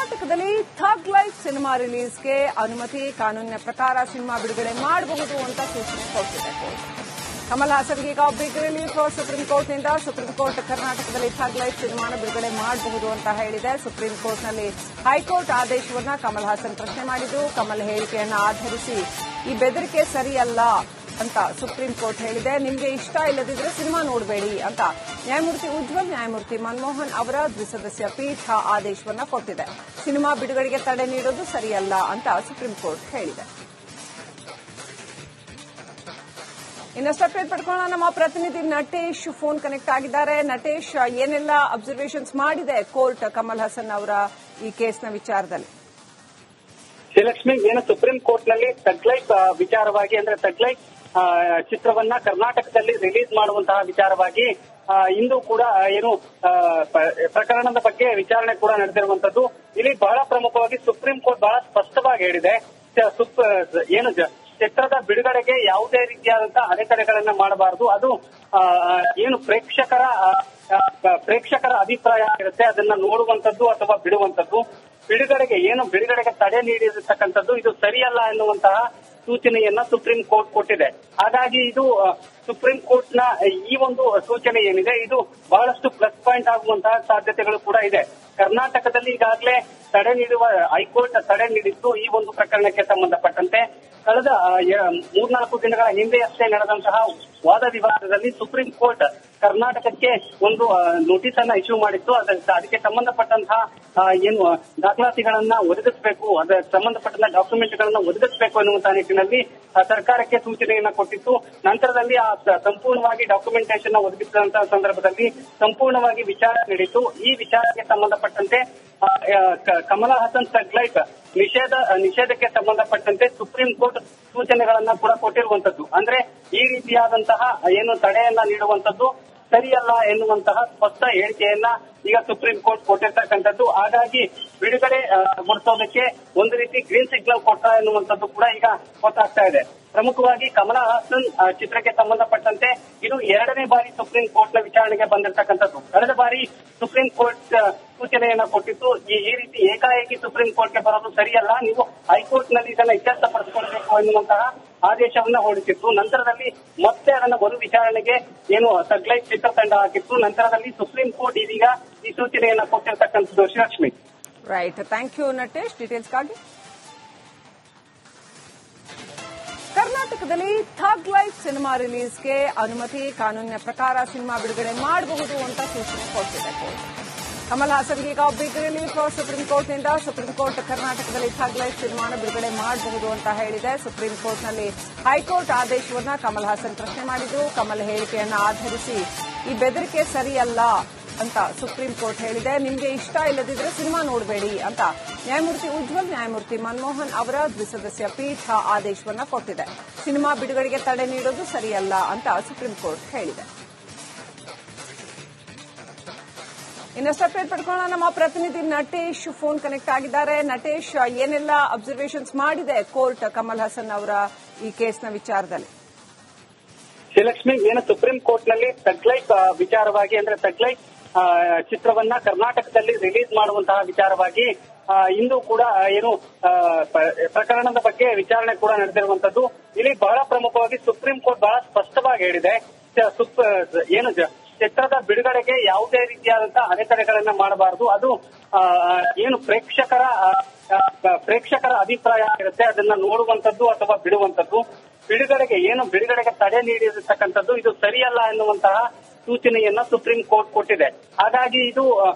ಕರ್ನಾಟಕದಲ್ಲಿ Thug life cinema ರಿಲೀಸ್ಗೆ ಅನುಮತಿ ಕಾನೂನಿನ ಪ್ರಕಾರ ಸಿನಿಮಾ ಬಿಡುಗಡೆ ಮಾಡಬಹುದು ಅಂತ ಸೂಚನೆ ಕೊಟ್ಟಿದೆ ಕೋರ್ಟ್. ಕಮಲ್ ಹಾಸನ್ಗೆ ಈಗ ಬಿಗ್ ರಿಲೀಫ್ ಸುಪ್ರೀಂ ಕೋರ್ಟ್ನಿಂದ. ಸುಪ್ರೀಂ ಕೋರ್ಟ್ ಕರ್ನಾಟಕದಲ್ಲಿ ಥಗ್ ಲೈಫ್ ಸಿನಿಮಾನ ಬಿಡುಗಡೆ ಮಾಡಬಹುದು ಅಂತ ಹೇಳಿದೆ. ಸುಪ್ರೀಂ ಕೋರ್ಟ್ನಲ್ಲಿ ಹೈಕೋರ್ಟ್ ಆದೇಶವನ್ನ ಕಮಲ್ ಹಾಸನ್ ಪ್ರಶ್ನೆ ಮಾಡಿದ್ದು, ಕಮಲ್ ಹೇಳಿಕೆಯನ್ನು ಆಧರಿಸಿ ಈ ಬೆದರಿಕೆ ಸರಿಯಲ್ಲ ಅಂತ ಸುಪ್ರೀಂ ಕೋರ್ಟ್ ಹೇಳಿದೆ. ನಿಮಗೆ ಇಷ್ಟ ಇಲ್ಲದಿದ್ರೆ ಸಿನಿಮಾ ನೋಡಬೇಡಿ ಅಂತ ನ್ಯಾಯಮೂರ್ತಿ ಉಜ್ವಲ್, ನ್ಯಾಯಮೂರ್ತಿ ಮನಮೋಹನ್ ಅವರ ದ್ವಿಸದಸ್ಯ ಪೀಠ ಆದೇಶವನ್ನ ಕೊಟ್ಟಿದೆ. ಸಿನಿಮಾ ಬಿಡುಗಡೆಗೆ ತಡೆ ನೀಡೋದು ಸರಿಯಲ್ಲ ಅಂತ ಸುಪ್ರೀಂ ಕೋರ್ಟ್ ಹೇಳಿದೆ. ಇನ್ನಷ್ಟು ಅಪ್ಡೇಟ್ ಪಡ್ಕೊಳ್ಳೋಣ. ನಮ್ಮ ಪ್ರತಿನಿಧಿ ನಟೇಶ್ ಫೋನ್ ಕನೆಕ್ಟ್ ಆಗಿದ್ದಾರೆ. ನಟೇಶ್, ಏನೆಲ್ಲ ಅಬ್ಸರ್ವೇಷನ್ಸ್ ಮಾಡಿದೆ ಕೋರ್ಟ್ ಕಮಲ್ ಹಾಸನ್ ಅವರ ಈ ಕೇಸ್ನ ವಿಚಾರದಲ್ಲಿ? ಶ್ರೀಲಕ್ಷ್ಮಿ, ಏನು ಸುಪ್ರೀಂ ಕೋರ್ಟ್ ನಲ್ಲಿ ಥಗ್ ಲೈಫ್ ವಿಚಾರವಾಗಿ ಅಂದ್ರೆ ಥಗ್ ಲೈಫ್ ಚಿತ್ರವನ್ನ ಕರ್ನಾಟಕದಲ್ಲಿ ರಿಲೀಸ್ ಮಾಡುವಂತಹ ವಿಚಾರವಾಗಿ ಇಂದು ಕೂಡ ಏನು ಪ್ರಕರಣದ ಬಗ್ಗೆ ವಿಚಾರಣೆ ಕೂಡ ನಡೆದಿರುವಂತದ್ದು. ಇಲ್ಲಿ ಬಹಳ ಪ್ರಮುಖವಾಗಿ ಸುಪ್ರೀಂ ಕೋರ್ಟ್ ಬಹಳ ಸ್ಪಷ್ಟವಾಗಿ ಹೇಳಿದೆ, ಏನು ಚಿತ್ರದ ಬಿಡುಗಡೆಗೆ ಯಾವುದೇ ರೀತಿಯಾದಂತಹ ಅಡೆತಡೆಗಳನ್ನ ಮಾಡಬಾರದು. ಅದು ಏನು ಪ್ರೇಕ್ಷಕರ ಅಭಿಪ್ರಾಯ ಇರುತ್ತೆ, ಅದನ್ನ ನೋಡುವಂತದ್ದು ಅಥವಾ ಬಿಡುವಂತದ್ದು. ಬಿಡುಗಡೆಗೆ ತಡೆ ನೀಡಿರತಕ್ಕಂಥದ್ದು ಇದು ಸರಿಯಲ್ಲ ಎನ್ನುವಂತಹ ಸೂಚನೆಯನ್ನ ಸುಪ್ರೀಂ ಕೋರ್ಟ್ ಕೊಟ್ಟಿದೆ. ಹಾಗಾಗಿ ಇದು ಸುಪ್ರೀಂ ಕೋರ್ಟ್ ನ ಈ ಒಂದು ಸೂಚನೆ ಏನಿದೆ ಇದು ಬಹಳಷ್ಟು ಪ್ಲಸ್ ಪಾಯಿಂಟ್ ಆಗುವಂತಹ ಸಾಧ್ಯತೆಗಳು ಕೂಡ ಇದೆ. ಕರ್ನಾಟಕದಲ್ಲಿ ಈಗಾಗಲೇ ತಡೆ ನೀಡುವ ಹೈಕೋರ್ಟ್ ತಡೆ ನೀಡಿದ್ದು ಈ ಒಂದು ಪ್ರಕರಣಕ್ಕೆ ಸಂಬಂಧಪಟ್ಟಂತೆ ಕಳೆದ 3-4 ದಿನಗಳ ಹಿಂದೆಯಷ್ಟೇ ನಡೆದಂತಹ ವಾದ ವಿವಾದದಲ್ಲಿ ಸುಪ್ರೀಂ ಕೋರ್ಟ್ ಕರ್ನಾಟಕಕ್ಕೆ ಒಂದು ನೋಟಿಸ್ ಅನ್ನ ಇಶ್ಯೂ ಮಾಡಿತ್ತು. ಅದಕ್ಕೆ ಸಂಬಂಧಪಟ್ಟಂತಹ ಏನು ದಾಖಲಾತಿಗಳನ್ನ ಒದಗಿಸಬೇಕು, ಅದಕ್ಕೆ ಸಂಬಂಧಪಟ್ಟಂತಹ ಡಾಕ್ಯುಮೆಂಟ್ಗಳನ್ನ ಒದಗಿಸಬೇಕು ಎನ್ನುವಂತಹ ನಿಟ್ಟಿನಲ್ಲಿ ಸರ್ಕಾರಕ್ಕೆ ಸೂಚನೆಯನ್ನ ಕೊಟ್ಟಿತ್ತು. ನಂತರದಲ್ಲಿ ಆ ಸಂಪೂರ್ಣವಾಗಿ ಡಾಕ್ಯುಮೆಂಟೇಶನ್ ಒದಗಿಸಿದಂತಹ ಸಂದರ್ಭದಲ್ಲಿ ಸಂಪೂರ್ಣವಾಗಿ ವಿಚಾರ ನಡೆಯಿತು. ಈ ವಿಚಾರಕ್ಕೆ ಸಂಬಂಧಪಟ್ಟಂತೆ ಕಮಲ್ ಹಾಸನ್ ಥಗ್ ಲೈಫ್ ನಿಷೇಧಕ್ಕೆ ಸಂಬಂಧಪಟ್ಟಂತೆ ಸುಪ್ರೀಂ ಕೋರ್ಟ್ ಸೂಚನೆಗಳನ್ನ ಕೂಡ ಕೊಟ್ಟಿರುವಂತದ್ದು. ಅಂದ್ರೆ ಈ ರೀತಿಯಾದಂತಹ ಏನು ತಡೆಯನ್ನ ನೀಡುವಂತದ್ದು ಸರಿಯಲ್ಲ ಎನ್ನುವಂತಹ ಸ್ಪಷ್ಟ ಹೇಳಿಕೆಯನ್ನ ಈಗ ಸುಪ್ರೀಂ ಕೋರ್ಟ್ ಕೊಟ್ಟಿರ್ತಕ್ಕಂಥದ್ದು. ಹಾಗಾಗಿ ಬಿಡುಗಡೆ ಗೊಳಿಸೋದಕ್ಕೆ ಒಂದು ರೀತಿ ಗ್ರೀನ್ ಸಿಗ್ನಲ್ ಕೊಟ್ಟ ಎನ್ನುವಂಥದ್ದು ಕೂಡ ಈಗ ಗೊತ್ತಾಗ್ತಾ ಇದೆ. ಪ್ರಮುಖವಾಗಿ ಕಮಲ್ ಹಾಸನ್ ಚಿತ್ರಕ್ಕೆ ಸಂಬಂಧಪಟ್ಟಂತೆ ಇದು 2ನೇ ಬಾರಿ ಸುಪ್ರೀಂ ಕೋರ್ಟ್ ನ ವಿಚಾರಣೆಗೆ ಬಂದಿರತಕ್ಕಂಥದ್ದು. ಕಳೆದ ಬಾರಿ ಸುಪ್ರೀಂ ಕೋರ್ಟ್ ಸೂಚನೆಯನ್ನ ಕೊಟ್ಟಿತ್ತು, ಈ ರೀತಿ ಏಕಾಏಕಿ ಸುಪ್ರೀಂ ಕೋರ್ಟ್ಗೆ ಬರೋದು ಸರಿಯಲ್ಲ, ನೀವು ಹೈಕೋರ್ಟ್ ನಲ್ಲಿ ಇದನ್ನ ಇತ್ಯರ್ಥಪಡಿಸಿಕೊಳ್ಬೇಕು ಎನ್ನುವಂತಹ ಆದೇಶವನ್ನ ಹೊರಡಿಸಿತ್ತು. ನಂತರದಲ್ಲಿ ಮತ್ತೆ ಅದನ್ನ ಮರು ವಿಚಾರಣೆಗೆ ಏನು ಥಗ್ ಲೈಫ್ ಚಿತ್ರತಂಡ ಹಾಕಿತ್ತು. ನಂತರದಲ್ಲಿ ಸುಪ್ರೀಂ ಕೋರ್ಟ್ ಇದೀಗ ಈ ಸೂಚನೆಯನ್ನ ಕೊಟ್ಟಿರ್ತಕ್ಕಂಥದ್ದು. Srilakshmi, right, thank you Natesh ಡೀಟೇಲ್ಸ್ಗಾಗಿ. ಕರ್ನಾಟಕದಲ್ಲಿ ಥಗ್ ಲೈಫ್ ಸಿನಿಮಾ ರಿಲೀಸ್ಗೆ ಅನುಮತಿ ಕಾನೂನಿನ ಪ್ರಕಾರ ಸಿನಿಮಾ ಬಿಡುಗಡೆ ಮಾಡಬಹುದು ಅಂತ ಸೂಚನೆ ಕೊಟ್ಟಿದೆ ಕೋರ್ಟ್. ಕಮಲ್ ಹಾಸನ್ಗೆ ಈಗ ಬಿಗ್ ರಿಲೀಫ್ ಸುಪ್ರೀಂ ಕೋರ್ಟ್ನಿಂದ. ಸುಪ್ರೀಂ ಕೋರ್ಟ್ ಕರ್ನಾಟಕದಲ್ಲಿ ಥಗ್ ಲೈಫ್ ಸಿನಿಮಾನ ಬಿಡುಗಡೆ ಮಾಡಬಹುದು ಅಂತ ಹೇಳಿದೆ. ಸುಪ್ರೀಂ ಕೋರ್ಟ್ನಲ್ಲಿ ಹೈಕೋರ್ಟ್ ಆದೇಶವನ್ನ ಕಮಲ್ ಹಾಸನ್ ಪ್ರಶ್ನೆ ಮಾಡಿದ್ದು, ಕಮಲ್ ಹೇಳಿಕೆಯನ್ನು ಆಧರಿಸಿ ಈ ಬೆದರಿಕೆ ಸರಿಯಲ್ಲ ಅಂತ ಸುಪ್ರೀಂ ಕೋರ್ಟ್ ಹೇಳಿದೆ. ನಿಮಗೆ ಇಷ್ಟ ಇಲ್ಲದಿದ್ರೆ ಸಿನಿಮಾ ನೋಡಬೇಡಿ ಅಂತ ನ್ಯಾಯಮೂರ್ತಿ ಉಜ್ವಲ್, ನ್ಯಾಯಮೂರ್ತಿ ಮನಮೋಹನ್ ಅವರ ದ್ವಿಸದಸ್ಯ ಪೀಠ ಆದೇಶವನ್ನ ಕೊಟ್ಟಿದೆ. ಸಿನಿಮಾ ಬಿಡುಗಡೆಗೆ ತಡೆ ನೀಡೋದು ಸರಿಯಲ್ಲ ಅಂತ ಸುಪ್ರೀಂ ಕೋರ್ಟ್ ಹೇಳಿದೆ. ಇನ್ನಷ್ಟು ಅಪ್ಡೇಟ್ ಪಡ್ಕೊಳ್ಳೋಣ. ನಮ್ಮ ಪ್ರತಿನಿಧಿ ನಟೇಶ್ ಫೋನ್ ಕನೆಕ್ಟ್ ಆಗಿದ್ದಾರೆ. ನಟೇಶ್, ಏನೆಲ್ಲ ಅಬ್ಸರ್ವೇಷನ್ಸ್ ಮಾಡಿದೆ ಕೋರ್ಟ್ ಕಮಲ್ ಹಾಸನ್ ಅವರ ಈ ಕೇಸ್ನ ವಿಚಾರದಲ್ಲಿ? ಶ್ರೀಲಕ್ಷ್ಮಿ, ಏನು ಸುಪ್ರೀಂ ಕೋರ್ಟ್ ನಲ್ಲಿ ಥಗ್ ಲೈಫ್ ವಿಚಾರವಾಗಿ ಅಂದ್ರೆ ಥಗ್ ಲೈಫ್ ಚಿತ್ರವನ್ನ ಕರ್ನಾಟಕದಲ್ಲಿ ರಿಲೀಸ್ ಮಾಡುವಂತಹ ವಿಚಾರವಾಗಿ ಇಂದು ಕೂಡ ಏನು ಪ್ರಕರಣದ ಬಗ್ಗೆ ವಿಚಾರಣೆ ಕೂಡ ನಡೆದಿರುವಂತದ್ದು. ಇಲ್ಲಿ ಬಹಳ ಪ್ರಮುಖವಾಗಿ ಸುಪ್ರೀಂ ಕೋರ್ಟ್ ಬಹಳ ಸ್ಪಷ್ಟವಾಗಿ ಹೇಳಿದೆ, ಏನು ಚಿತ್ರದ ಬಿಡುಗಡೆಗೆ ಯಾವುದೇ ರೀತಿಯಾದಂತಹ ಅಡೆತಡೆಗಳನ್ನ ಮಾಡಬಾರದು. ಅದು ಏನು ಪ್ರೇಕ್ಷಕರ ಅಭಿಪ್ರಾಯ ಇರುತ್ತೆ, ಅದನ್ನ ನೋಡುವಂತದ್ದು ಅಥವಾ ಬಿಡುವಂತದ್ದು. ಬಿಡುಗಡೆಗೆ ತಡೆ ನೀಡಿರತಕ್ಕಂಥದ್ದು ಇದು ಸರಿಯಲ್ಲ ಎನ್ನುವಂತಹ ಸೂಚನೆಯನ್ನ ಸುಪ್ರೀಂ ಕೋರ್ಟ್ ಕೊಟ್ಟಿದೆ. ಹಾಗಾಗಿ ಇದು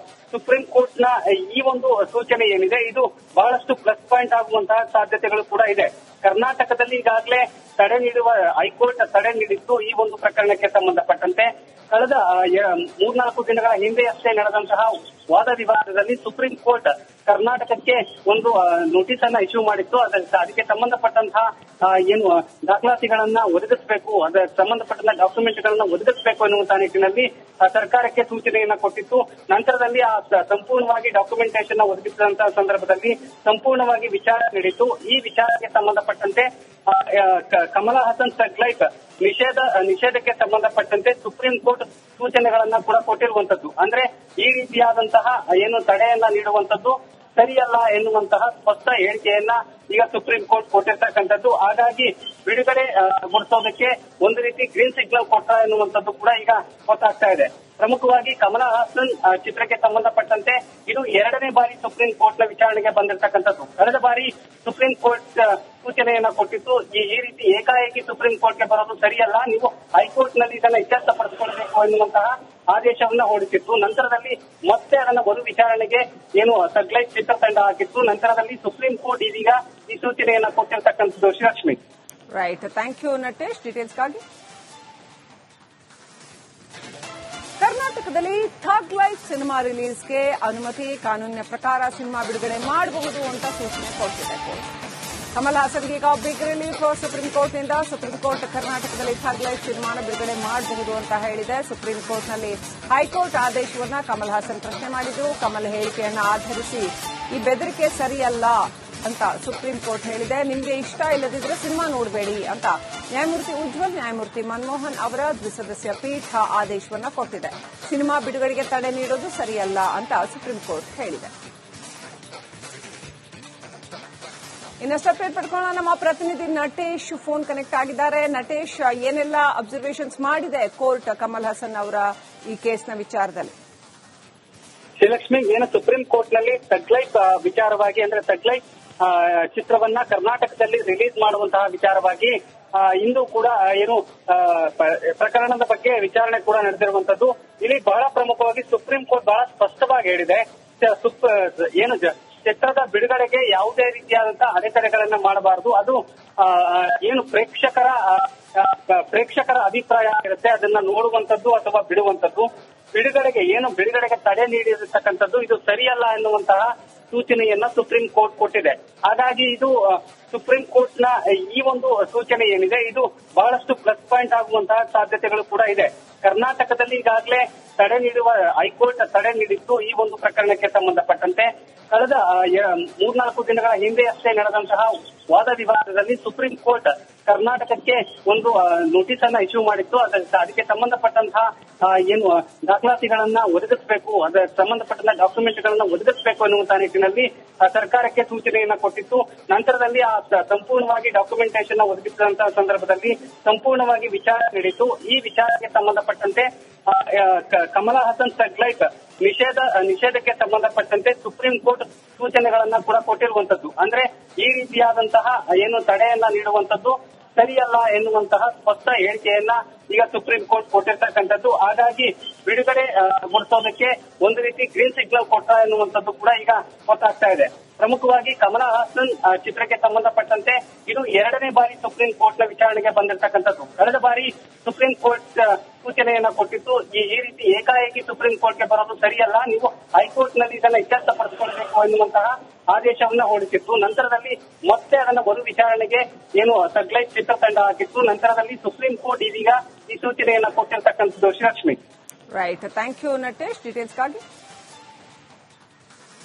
ಸುಪ್ರೀಂ ಕೋರ್ಟ್ ನ ಈ ಒಂದು ಸೂಚನೆ ಏನಿದೆ ಇದು ಬಹಳಷ್ಟು ಪ್ಲಸ್ ಪಾಯಿಂಟ್ ಆಗುವಂತಹ ಸಾಧ್ಯತೆಗಳು ಕೂಡ ಇದೆ. ಕರ್ನಾಟಕದಲ್ಲಿ ಈಗಾಗಲೇ ತಡೆ ನೀಡುವ ಹೈಕೋರ್ಟ್ ತಡೆ ನೀಡಿದ್ದು ಈ ಒಂದು ಪ್ರಕರಣಕ್ಕೆ ಸಂಬಂಧಪಟ್ಟಂತೆ ಕಳೆದ 3-4 ದಿನಗಳ ಹಿಂದೆಯಷ್ಟೇ ನಡೆದಂತಹ ವಾದ ವಿವಾದದಲ್ಲಿ ಸುಪ್ರೀಂ ಕೋರ್ಟ್ ಕರ್ನಾಟಕಕ್ಕೆ ಒಂದು ನೋಟಿಸ್ ಅನ್ನ ಇಶ್ಯೂ ಮಾಡಿತ್ತು. ಅದಕ್ಕೆ ಸಂಬಂಧಪಟ್ಟಂತಹ ಏನು ದಾಖಲಾತಿಗಳನ್ನ ಒದಗಿಸಬೇಕು, ಅದಕ್ಕೆ ಸಂಬಂಧಪಟ್ಟಂತಹ ಡಾಕ್ಯುಮೆಂಟ್ಗಳನ್ನ ಒದಗಿಸಬೇಕು ಎನ್ನುವಂತಹ ನಿಟ್ಟಿನಲ್ಲಿ ಸರ್ಕಾರಕ್ಕೆ ಸೂಚನೆಯನ್ನ ಕೊಟ್ಟಿತ್ತು. ನಂತರದಲ್ಲಿ ಆ ಸಂಪೂರ್ಣವಾಗಿ ಡಾಕ್ಯುಮೆಂಟೇಶನ್ ಒದಗಿಸಿದಂತಹ ಸಂದರ್ಭದಲ್ಲಿ ಸಂಪೂರ್ಣವಾಗಿ ವಿಚಾರ ನಡೆಯಿತು. ಈ ವಿಚಾರಕ್ಕೆ ಸಂಬಂಧಪಟ್ಟಂತೆ ಕಮಲ್ ಹಾಸನ್ ಥಗ್ ಲೈಫ್ ನಿಷೇಧಕ್ಕೆ ಸಂಬಂಧಪಟ್ಟಂತೆ ಸುಪ್ರೀಂ ಕೋರ್ಟ್ ಸೂಚನೆಗಳನ್ನ ಕೂಡ ಕೊಟ್ಟಿರುವಂತದ್ದು. ಅಂದ್ರೆ ಈ ರೀತಿಯಾದಂತಹ ಏನು ತಡೆಯನ್ನ ನೀಡುವಂತದ್ದು ಸರಿಯಲ್ಲ ಎನ್ನುವಂತಹ ಸ್ಪಷ್ಟ ಹೇಳಿಕೆಯನ್ನ ಈಗ ಸುಪ್ರೀಂ ಕೋರ್ಟ್ ಕೊಟ್ಟಿರ್ತಕ್ಕಂಥದ್ದು. ಹಾಗಾಗಿ ಬಿಡುಗಡೆ ಗೊಳಿಸೋದಕ್ಕೆ ಒಂದು ರೀತಿ ಗ್ರೀನ್ ಸಿಗ್ನಲ್ ಕೊಟ್ಟ ಎನ್ನುವಂಥದ್ದು ಕೂಡ ಈಗ ಗೊತ್ತಾಗ್ತಾ ಇದೆ. ಪ್ರಮುಖವಾಗಿ ಕಮಲಾ ಹಾಸನ್ ಚಿತ್ರಕ್ಕೆ ಸಂಬಂಧಪಟ್ಟಂತೆ ಇದು 2ನೇ ಬಾರಿ ಸುಪ್ರೀಂ ಕೋರ್ಟ್ ನ ವಿಚಾರಣೆಗೆ ಬಂದಿರತಕ್ಕಂಥದ್ದು. ಕಳೆದ ಬಾರಿ ಸುಪ್ರೀಂ ಕೋರ್ಟ್ ಸೂಚನೆಯನ್ನ ಕೊಟ್ಟಿತ್ತು, ಈ ರೀತಿ ಏಕಾಏಕಿ ಸುಪ್ರೀಂ ಕೋರ್ಟ್ಗೆ ಬರೋದು ಸರಿಯಲ್ಲ, ನೀವು ಹೈಕೋರ್ಟ್ ನಲ್ಲಿ ಇದನ್ನ ಇತ್ಯರ್ಥಪಡಿಸಿಕೊಳ್ಳಬೇಕು ಎನ್ನುವಂತಹ ಆದೇಶವನ್ನ ಹೊರಡಿಸಿತ್ತು. ನಂತರದಲ್ಲಿ ಮತ್ತೆ ಅದನ್ನ ಮರು ವಿಚಾರಣೆಗೆ ಏನು ಸಗ್ಲೈಟ್ ಚಿತ್ರತಂಡ ಹಾಕಿತ್ತು. ನಂತರದಲ್ಲಿ ಸುಪ್ರೀಂ ಕೋರ್ಟ್ ಇದೀಗ ಈ ಸೂಚನೆಯನ್ನ ಕೊಟ್ಟಿರ್ತಕ್ಕಂಥದ್ದು. Srilakshmi. Right, thank you Natesh ಡೀಟೇಲ್ಸ್ಗಾಗಿ. ಕರ್ನಾಟಕದಲ್ಲಿ ಥಗ್ ಲೈಫ್ ಸಿನಿಮಾ ರಿಲೀಸ್ಗೆ ಅನುಮತಿ, ಕಾನೂನಿನ ಪ್ರಕಾರ ಸಿನಿಮಾ ಬಿಡುಗಡೆ ಮಾಡಬಹುದು ಅಂತ ಸೂಚನೆ ಕೊಟ್ಟಿದೆ ಕೋರ್ಟ್. ಕಮಲ್ ಹಾಸನ್ಗೆ ಈಗ ಬಿಗ್ ರಿಲೀಫ್ ಸುಪ್ರೀಂ ಕೋರ್ಟ್ನಿಂದ. ಸುಪ್ರೀಂ ಕೋರ್ಟ್ ಕರ್ನಾಟಕದಲ್ಲಿ ಥಗ್ ಲೈಫ್ ಸಿನಿಮಾನ ಬಿಡುಗಡೆ ಮಾಡಬಹುದು ಅಂತ ಹೇಳಿದೆ. ಸುಪ್ರೀಂ ಕೋರ್ಟ್ನಲ್ಲಿ ಹೈಕೋರ್ಟ್ ಆದೇಶವನ್ನ ಕಮಲ್ ಹಾಸನ್ ಪ್ರಶ್ನೆ ಮಾಡಿದ್ರು. ಕಮಲ್ ಹೇಳಿಕೆಯನ್ನ ಆಧರಿಸಿ ಈ ಬೆದರಿಕೆ ಸರಿಯಲ್ಲ ಅಂತ ಸುಪ್ರೀಂ ಕೋರ್ಟ್ ಹೇಳಿದೆ. ನಿಮಗೆ ಇಷ್ಟ ಇಲ್ಲದಿದ್ರೆ ಸಿನಿಮಾ ನೋಡಬೇಡಿ ಅಂತ ನ್ಯಾಯಮೂರ್ತಿ ಉಜ್ವಲ್, ನ್ಯಾಯಮೂರ್ತಿ ಮನಮೋಹನ್ ಅವರ ದ್ವಿಸದಸ್ಯ ಪೀಠ ಆದೇಶವನ್ನ ಕೊಟ್ಟಿದೆ. ಸಿನಿಮಾ ಬಿಡುಗಡೆಗೆ ತಡೆ ನೀಡೋದು ಸರಿಯಲ್ಲ ಅಂತ ಸುಪ್ರೀಂ ಕೋರ್ಟ್ ಹೇಳಿದೆ. ಇನ್ನಷ್ಟು ಅಪ್ಡೇಟ್ ಪಡ್ಕೊಳ್ಳೋಣ. ನಮ್ಮ ಪ್ರತಿನಿಧಿ ನಟೇಶ್ ಫೋನ್ ಕನೆಕ್ಟ್ ಆಗಿದ್ದಾರೆ. ನಟೇಶ್, ಏನೆಲ್ಲ ಅಬ್ಸರ್ವೇಷನ್ಸ್ ಮಾಡಿದೆ ಕೋರ್ಟ್ ಕಮಲ್ ಹಾಸನ್ ಅವರ ಈ ಕೇಸ್ನ ವಿಚಾರದಲ್ಲಿ? ಶ್ರೀಲಕ್ಷ್ಮಿ, ಏನು ಸುಪ್ರೀಂ ಕೋರ್ಟ್ ನಲ್ಲಿ ಥಗ್ ಲೈಫ್ ವಿಚಾರವಾಗಿ ಅಂದ್ರೆ ಥಗ್ ಲೈಫ್ ಚಿತ್ರವನ್ನ ಕರ್ನಾಟಕದಲ್ಲಿ ರಿಲೀಸ್ ಮಾಡುವಂತಹ ವಿಚಾರವಾಗಿ ಇಂದು ಕೂಡ ಏನು ಪ್ರಕರಣದ ಬಗ್ಗೆ ವಿಚಾರಣೆ ಕೂಡ ನಡೆದಿರುವಂತದ್ದು. ಇಲ್ಲಿ ಬಹಳ ಪ್ರಮುಖವಾಗಿ ಸುಪ್ರೀಂ ಕೋರ್ಟ್ ಬಹಳ ಸ್ಪಷ್ಟವಾಗಿ ಹೇಳಿದೆ, ಏನು ಚಿತ್ರದ ಬಿಡುಗಡೆಗೆ ಯಾವುದೇ ರೀತಿಯಾದಂತಹ ಅಡೆತಡೆಗಳನ್ನ ಮಾಡಬಾರದು. ಅದು ಏನು ಪ್ರೇಕ್ಷಕರ ಅಭಿಪ್ರಾಯ ಇರುತ್ತೆ, ಅದನ್ನ ನೋಡುವಂತದ್ದು ಅಥವಾ ಬಿಡುವಂತದ್ದು. ಬಿಡುಗಡೆಗೆ ತಡೆ ನೀಡಿರತಕ್ಕಂಥದ್ದು ಇದು ಸರಿಯಲ್ಲ ಎನ್ನುವಂತಹ ಸೂಚನೆಯನ್ನ ಸುಪ್ರೀಂ ಕೋರ್ಟ್ ಕೊಟ್ಟಿದೆ. ಹಾಗಾಗಿ ಇದು ಸುಪ್ರೀಂ ಕೋರ್ಟ್ ನ ಈ ಒಂದು ಸೂಚನೆ ಏನಿದೆ ಇದು ಬಹಳಷ್ಟು ಪ್ಲಸ್ ಪಾಯಿಂಟ್ ಆಗುವಂತಹ ಸಾಧ್ಯತೆಗಳು ಕೂಡ ಇದೆ. ಕರ್ನಾಟಕದಲ್ಲಿ ಈಗಾಗಲೇ ತಡೆ ನೀಡುವ ಹೈಕೋರ್ಟ್ ತಡೆ ನೀಡಿದ್ದು ಈ ಒಂದು ಪ್ರಕರಣಕ್ಕೆ ಸಂಬಂಧಪಟ್ಟಂತೆ. ಕಳೆದ 3-4 ದಿನಗಳ ಹಿಂದೆ ಅಷ್ಟೇ ನಡೆದಂತಹ ವಾದ ವಿವಾದದಲ್ಲಿ ಸುಪ್ರೀಂ ಕೋರ್ಟ್ ಕರ್ನಾಟಕಕ್ಕೆ ಒಂದು ನೋಟಿಸ್ ಅನ್ನ ಇಶ್ಯೂ ಮಾಡಿತ್ತು. ಅದಕ್ಕೆ ಸಂಬಂಧಪಟ್ಟಂತಹ ಏನು ದಾಖಲಾತಿಗಳನ್ನ ಒದಗಿಸಬೇಕು, ಅದಕ್ಕೆ ಸಂಬಂಧಪಟ್ಟಂತಹ ಡಾಕ್ಯುಮೆಂಟ್ಗಳನ್ನ ಒದಗಿಸಬೇಕು ಎನ್ನುವಂತಹ ನಿಟ್ಟಿನಲ್ಲಿ ಸರ್ಕಾರಕ್ಕೆ ಸೂಚನೆಯನ್ನ ಕೊಟ್ಟಿತ್ತು. ನಂತರದಲ್ಲಿ ಆ ಸಂಪೂರ್ಣವಾಗಿ ಡಾಕ್ಯುಮೆಂಟೇಶನ್ ಒದಗಿಸಿದಂತಹ ಸಂದರ್ಭದಲ್ಲಿ ಸಂಪೂರ್ಣವಾಗಿ ವಿಚಾರ ನಡೆಯಿತು. ಈ ವಿಚಾರಕ್ಕೆ ಸಂಬಂಧಪಟ್ಟಂತೆ ಕಮಲಾ ಹಾಸನ್ ಥಗ್ ಲೈಫ್ ನಿಷೇಧಕ್ಕೆ ಸಂಬಂಧಪಟ್ಟಂತೆ ಸುಪ್ರೀಂ ಕೋರ್ಟ್ ಸೂಚನೆಗಳನ್ನ ಕೂಡ ಕೊಟ್ಟಿರುವಂತದ್ದು. ಅಂದ್ರೆ ಈ ರೀತಿಯಾದಂತಹ ಏನು ತಡೆಯನ್ನ ನೀಡುವಂತದ್ದು ಸರಿಯಲ್ಲ ಎನ್ನುವಂತಹ ಸ್ಪಷ್ಟ ಹೇಳಿಕೆಯನ್ನ ಈಗ ಸುಪ್ರೀಂ ಕೋರ್ಟ್ ಕೊಟ್ಟಿರ್ತಕ್ಕಂಥದ್ದು. ಹಾಗಾಗಿ ಬಿಡುಗಡೆ ಗೊಳಿಸೋದಕ್ಕೆ ಒಂದು ರೀತಿ ಗ್ರೀನ್ ಸಿಗ್ನಲ್ ಕೊಟ್ಟ ಎನ್ನುವಂಥದ್ದು ಕೂಡ ಈಗ ಗೊತ್ತಾಗ್ತಾ ಇದೆ. ಪ್ರಮುಖವಾಗಿ ಕಮಲಾ ಹಾಸನ್ ಚಿತ್ರಕ್ಕೆ ಸಂಬಂಧಪಟ್ಟಂತೆ ಇದು 2ನೇ ಬಾರಿ ಸುಪ್ರೀಂ ಕೋರ್ಟ್ ನ ವಿಚಾರಣೆಗೆ ಬಂದಿರತಕ್ಕಂಥದ್ದು. ಕಳೆದ ಬಾರಿ ಸುಪ್ರೀಂ ಕೋರ್ಟ್ ಸೂಚನೆಯನ್ನ ಕೊಟ್ಟಿತ್ತು, ಈ ರೀತಿ ಏಕಾಏಕಿ ಸುಪ್ರೀಂ ಕೋರ್ಟ್ಗೆ ಬರೋದು ಸರಿಯಲ್ಲ, ನೀವು ಹೈಕೋರ್ಟ್ ನಲ್ಲಿ ಇದನ್ನ ಇತ್ಯರ್ಥಪಡಿಸಿಕೊಳ್ಳಬೇಕು ಎನ್ನುವಂತಹ ಆದೇಶವನ್ನ ಹೊರಡಿಸಿತ್ತು. ನಂತರದಲ್ಲಿ ಮತ್ತೆ ಅದನ್ನ ಮರು ವಿಚಾರಣೆಗೆ ಏನು ಥಗ್ ಲೈಫ್ ಚಿತ್ರತಂಡ ಹಾಕಿತ್ತು. ನಂತರದಲ್ಲಿ ಸುಪ್ರೀಂ ಕೋರ್ಟ್ ಇದೀಗ ಈ ಸೂಚನೆಯನ್ನ ಕೊಟ್ಟಿರ್ತಕ್ಕಂಥದ್ದು. Srilakshmi. Right, thank you Natesh ಡೀಟೇಲ್ಸ್ಗಾಗಿ.